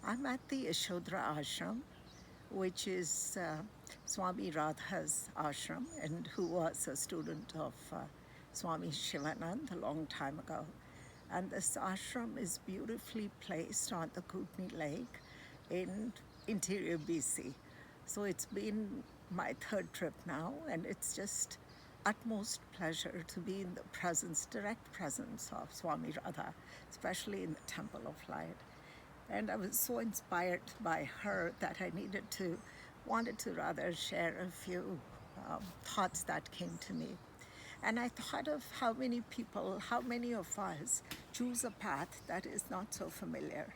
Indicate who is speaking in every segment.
Speaker 1: I'm at the Yashodhara Ashram, which is Swami Radha's ashram, and who was a student of Swami Shivanand a long time ago. And this ashram is beautifully placed on the Kootenai Lake in interior BC. So it's been my third trip now, and it's just utmost pleasure to be in the presence, direct presence of Swami Radha, especially in the Temple of Light. And I was so inspired by her that I wanted to rather share a few thoughts that came to me. And I thought of how many people, how many of us choose a path that is not so familiar.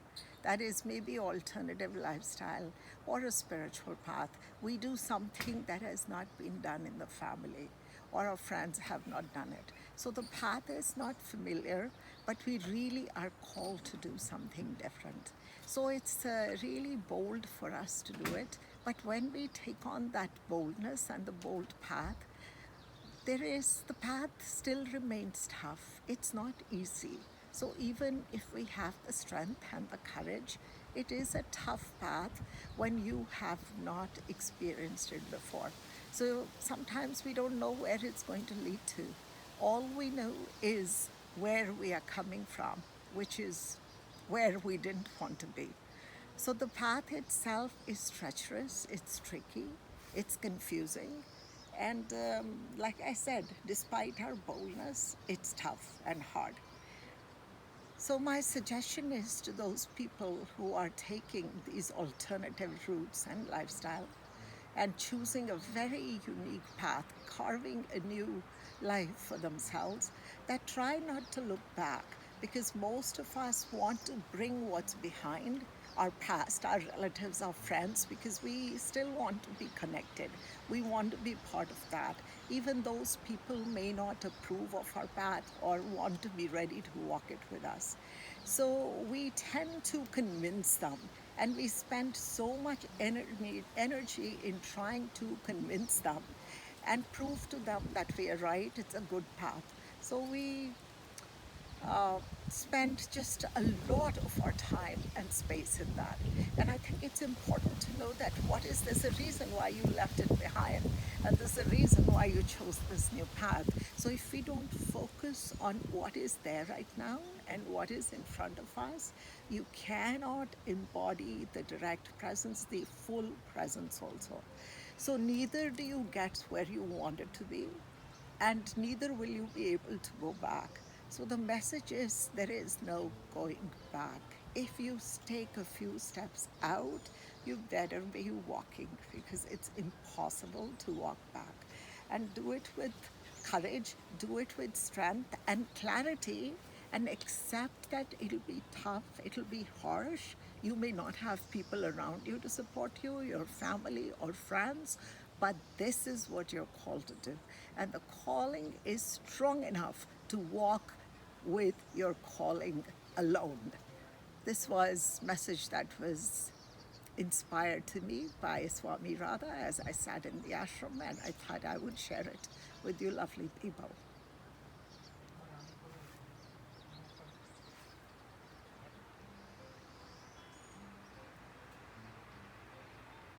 Speaker 1: That is maybe alternative lifestyle or a spiritual path. We do something that has not been done in the family or our friends have not done it. So the path is not familiar, but we really are called to do something different. So it's really bold for us to do it. But when we take on that boldness and the bold path, the path still remains tough. It's not easy. So even if we have the strength and the courage, it is a tough path when you have not experienced it before. So sometimes we don't know where it's going to lead to. All we know is where we are coming from, which is where we didn't want to be. So the path itself is treacherous, it's tricky, it's confusing, and like I said, despite our boldness, it's tough and hard. So my suggestion is to those people who are taking these alternative routes and lifestyle and choosing a very unique path, carving a new life for themselves, that try not to look back, because most of us want to bring what's behind, our past, our relatives, our friends, because we still want to be connected. We want to be part of that. Even those people may not approve of our path or want to be ready to walk it with us. So we tend to convince them, and we spend so much energy in trying to convince them and prove to them that we are right, it's a good path. So we spend just a lot of our time and space in that. And I think it's important to know that there's a reason why you left it behind, and there's a reason why you chose this new path. So if we don't focus on what is there right now and what is in front of us, you cannot embody the direct presence, the full presence also. So neither do you get where you wanted to be, and neither will you be able to go back. So the message is there is no going back. If you take a few steps out, you better be walking, because it's impossible to walk back. And do it with courage, do it with strength and clarity, and accept that it'll be tough, it'll be harsh. You may not have people around you to support you, your family or friends, but this is what you're called to do. And the calling is strong enough to walk with your calling alone. This was a message that was inspired to me by Swami Radha as I sat in the ashram, and I thought I would share it with you lovely people.